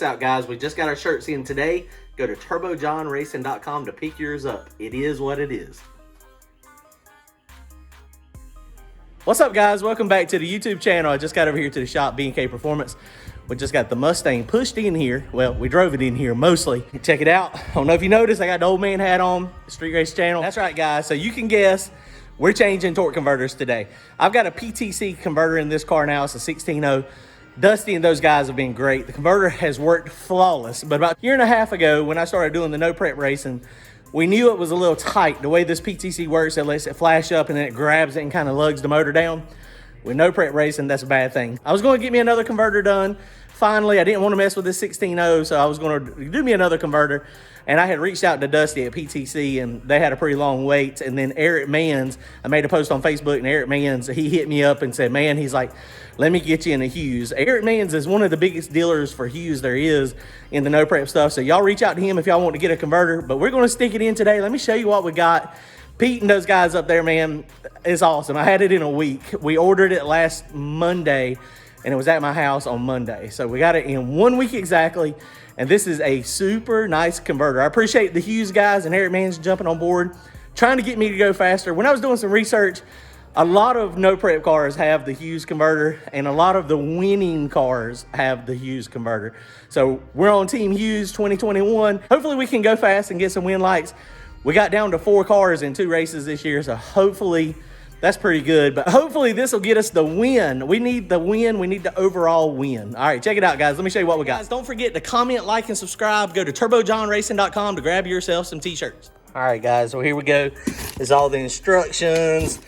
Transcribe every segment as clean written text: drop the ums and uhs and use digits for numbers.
this out, guys. We just got our shirts in today. Go to turbojohnracing.com to pick yours up. It is what it is. What's up, guys? Welcome back to the YouTube channel. I just got over here to the shop, B&K Performance. We just got the Mustang pushed in here. Well, we drove it in here mostly. Check it out. I don't know if you noticed, I got the old man hat on, Street Race Channel. That's right, guys. So you can guess, we're changing torque converters today. I've got a PTC converter in this car now. It's a 16.0. Dusty and those guys have been great. The converter has worked flawless. But about a year and a half ago, when I started doing the no prep racing, we knew it was a little tight. The way this PTC works, it lets it flash up and then it grabs it and kind of lugs the motor down. With no prep racing, that's a bad thing. I was going to get me another converter done. Finally, I didn't want to mess with this 16.0, so I was going to do me another converter. And I had reached out to Dusty at PTC, and they had a pretty long wait. And then Eric Manns, I made a post on Facebook, and Eric Manns, he hit me up and said, man, he's like, let me get you in a Hughes. Eric Manns is one of the biggest dealers for Hughes there is in the no prep stuff. So y'all reach out to him if y'all want to get a converter. But we're going to stick it in today. Let me show you what we got. Pete and those guys up there, man, it's awesome. I had it in a week. We ordered it last Monday, and it was at my house on Monday. So we got it in 1 week exactly. And this is a super nice converter. I appreciate the Hughes guys and Eric Manns jumping on board, trying to get me to go faster. When I was doing some research, a lot of no prep cars have the Hughes converter, and a lot of the winning cars have the Hughes converter. So we're on Team Hughes 2021. Hopefully we can go fast and get some win lights. We got down to 4 cars in 2 races this year, so hopefully that's pretty good. But hopefully this will get us the win. We need the win. We need the overall win. All right, check it out, guys. Let me show you what we got. Guys, don't forget to comment, like, and subscribe. Go to turbojohnracing.com to grab yourself some t-shirts. All right, guys, so here we go. There's all the instructions.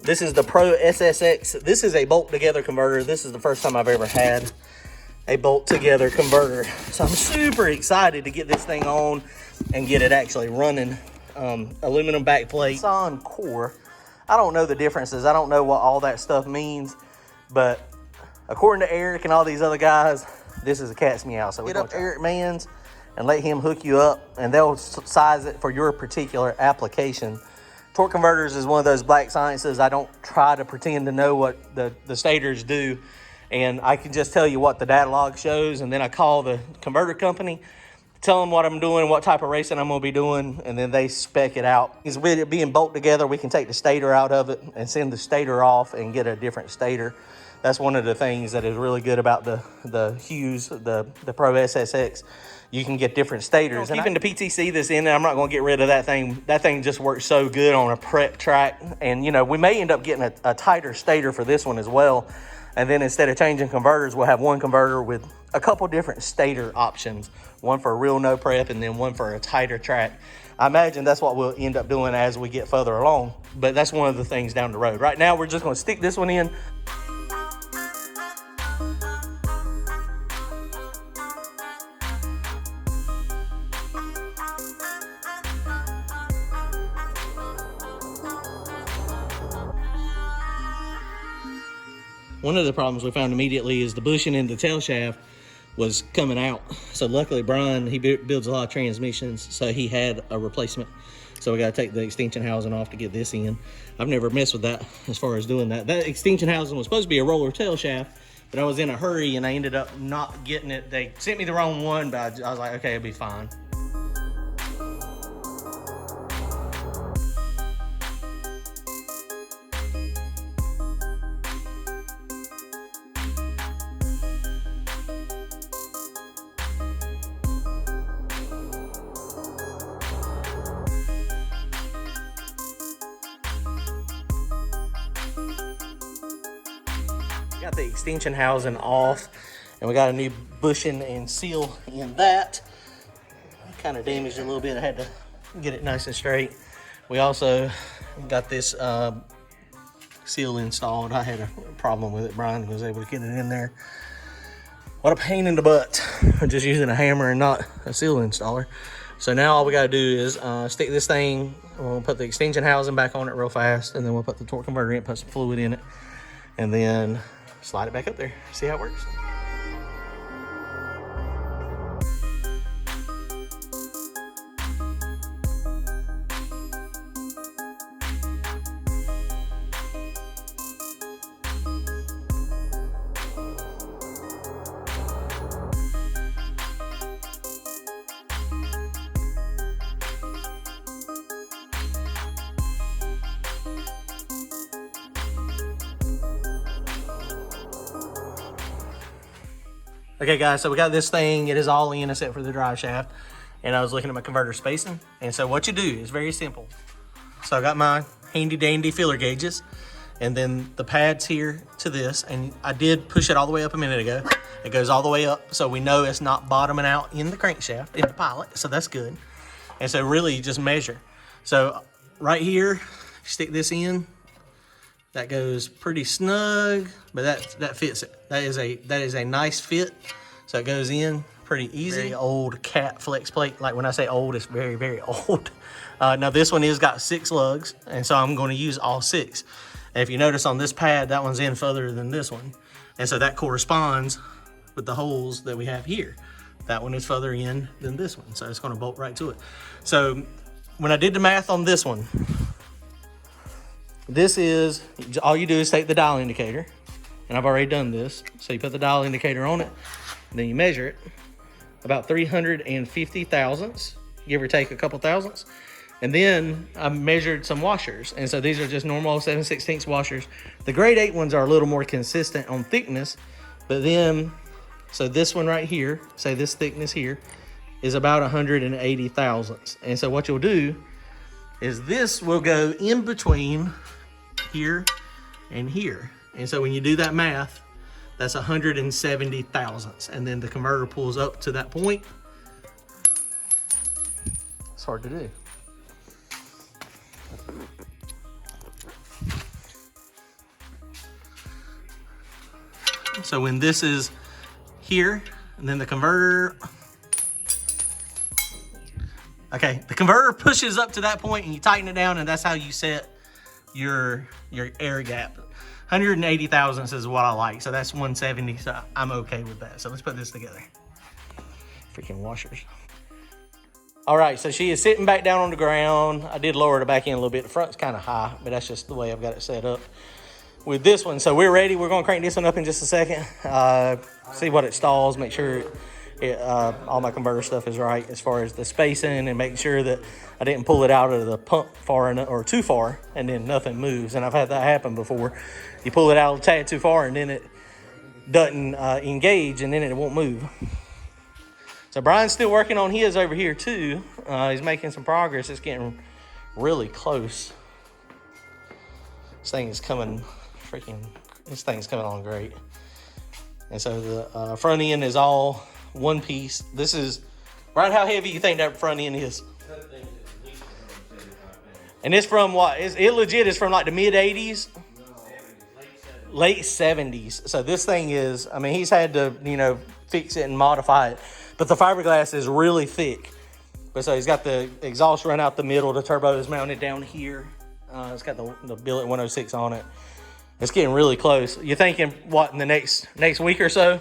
This is the Pro SSX. This is a bolt-together converter. This is the first time I've ever had a bolt-together converter. So I'm super excited to get this thing on and get it actually running. Aluminum backplate. Son core. I don't know the differences. I don't know what all that stuff means, but according to Eric and all these other guys, this is a cat's meow. So get up to Eric Manns and let him hook you up, and they'll size it for your particular application. Torque converters is one of those black sciences. I don't try to pretend to know what the stators do, and I can just tell you what the data log shows, and then I call the converter company, tell them what I'm doing, what type of racing I'm going to be doing, and then they spec it out. With it being bolt together, we can take the stator out of it and send the stator off and get a different stator. That's one of the things that is really good about the Hughes, the Pro SSX. You can get different stators. And keeping the PTC this in, I'm not going to get rid of that thing. That thing just works so good on a prep track. And, you know, we may end up getting a tighter stator for this one as well. And then instead of changing converters, we'll have one converter with a couple different stator options. One for a real no prep and then one for a tighter track. I imagine that's what we'll end up doing as we get further along. But that's one of the things down the road. Right now, we're just going to stick this one in. One of the problems we found immediately is the bushing in the tail shaft was coming out. So luckily Brian, he builds a lot of transmissions, so he had a replacement. So we got to take the extension housing off to get this in. I've never messed with that as far as doing that. That extension housing was supposed to be a roller tail shaft, but I was in a hurry and I ended up not getting it. They sent me the wrong one, but I was like, okay, it'll be fine. Got the extension housing off, and we got a new bushing and seal in that. Kind of damaged a little bit. I had to get it nice and straight. We also got this seal installed. I had a problem with it. Brian was able to get it in there. What a pain in the butt. I'm just using a hammer and not a seal installer. So now all we got to do is stick this thing. We'll put the extension housing back on it real fast, and then we'll put the torque converter in, put some fluid in it, and then slide it back up there. See how it works. Okay guys, so we got this thing, it is all in except for the drive shaft. And I was looking at my converter spacing. And so what you do is very simple. So I got my handy dandy filler gauges and then the pads here to this. And I did push it all the way up a minute ago. It goes all the way up so we know it's not bottoming out in the crankshaft, in the pilot. So that's good. And so really you just measure. So right here, stick this in. That goes pretty snug, but that fits it. That is a nice fit. So it goes in pretty easy. Very old cat flex plate. Like when I say old, it's very, very old. Now this one has got 6 lugs, and so I'm going to use all 6. And if you notice on this pad, that one's in further than this one. And so that corresponds with the holes that we have here. That one is further in than this one. So it's going to bolt right to it. So when I did the math on this one, this is, all you do is take the dial indicator, and I've already done this. So you put the dial indicator on it, and then you measure it, about 350 thousandths, give or take a couple thousandths. And then I measured some washers. And so these are just normal 7/16 washers. The grade 8 ones are a little more consistent on thickness, but then, so this one right here, say this thickness here, is about 180 thousandths. And so what you'll do is this will go in between here and here. And so when you do that math, that's 170 thousandths. And then the converter pulls up to that point. It's hard to do. So when this is here, and then the converter, okay, the converter pushes up to that point and you tighten it down, and that's how you set your air gap. 180 thousandths is what I like. So that's 170, so I'm okay with that. So let's put this together. Freaking washers. All right, so she is sitting back down on the ground. I did lower the back end a little bit. The front's kind of high, but that's just the way I've got it set up with this one. So we're ready. We're gonna crank this one up in just a second. See what it stalls, make sure all my converter stuff is right as far as the spacing, and making sure that I didn't pull it out of the pump far enough or too far and then nothing moves. And I've had that happen before. You pull it out a tad too far and then it doesn't engage, and then it won't move. So Brian's still working on his over here too. He's making some progress. It's getting really close. This thing's coming along great. And so the front end is all one piece. This is, Brian, how heavy you think that front end is? And it's from what? It legit is from like the mid 80s? Late 70s. So this thing is, I mean, he's had to, fix it and modify it. But the fiberglass is really thick. But so he's got the exhaust run out the middle. The turbo is mounted down here. It's got the billet 106 on it. It's getting really close. You're thinking, what, in the next week or so?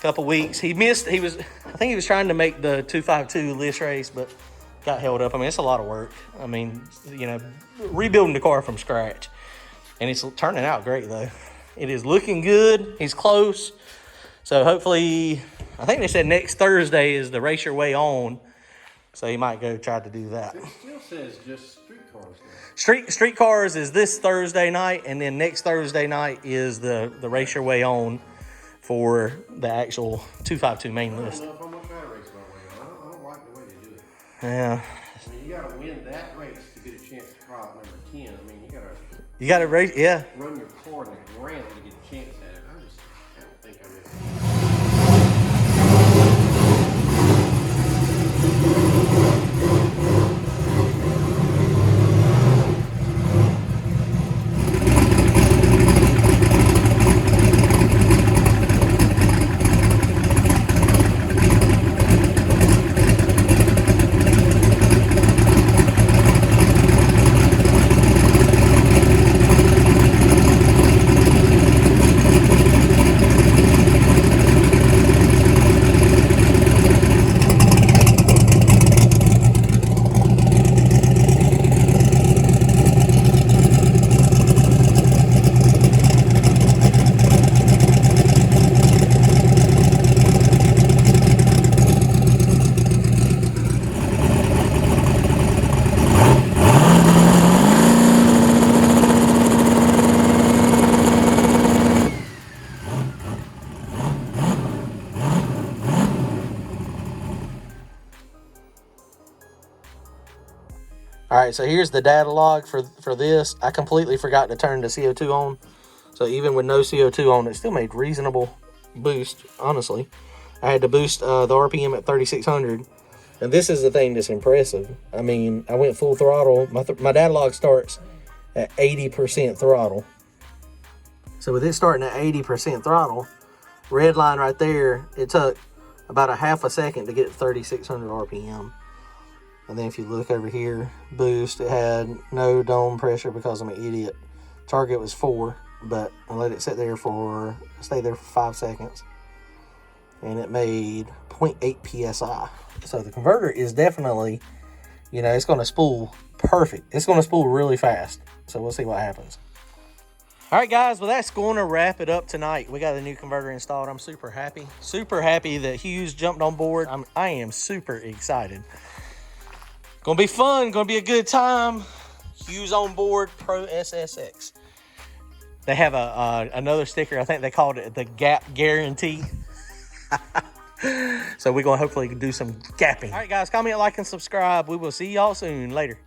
Couple weeks. I think he was trying to make the 252 list race, but got held up. I mean, it's a lot of work. I mean, rebuilding the car from scratch. And it's turning out great, though. It is looking good. He's close. So hopefully, I think they said next Thursday is the Race Your Way On. So he might go try to do that. It still says just street cars now. Street cars is this Thursday night, and then next Thursday night is the Race Your Way On for the actual 252 main list. I don't know if I'm gonna try to race my way on. I don't like the way they do it. Yeah. I mean, you gotta win that race to get a chance to try out number 10. I mean, you gotta race, yeah. Run your car in the ground to get a chance at it. I don't think I'm All right, so here's the data log for this. I completely forgot to turn the CO2 on. So even with no CO2 on, it still made reasonable boost, honestly. I had to boost the RPM at 3,600. And this is the thing that's impressive. I mean, I went full throttle. My data log starts at 80% throttle. So with it starting at 80% throttle, red line right there, it took about a half a second to get 3,600 RPM. And then if you look over here, boost, it had no dome pressure because I'm an idiot. Target was 4, but I let it sit there stay there for 5 seconds. And it made 0.8 PSI. So the converter is definitely, you know, it's going to spool perfect. It's going to spool really fast. So we'll see what happens. All right, guys, well, that's going to wrap it up tonight. We got a new converter installed. I'm super happy. Super happy that Hughes jumped on board. I am super excited. Gonna be fun, gonna be a good time. Hughes on board Pro SSX. They have another sticker, I think they called it the gap guarantee. So we're gonna hopefully do some gapping. All right, guys, comment, like, and subscribe. We will see y'all soon. Later.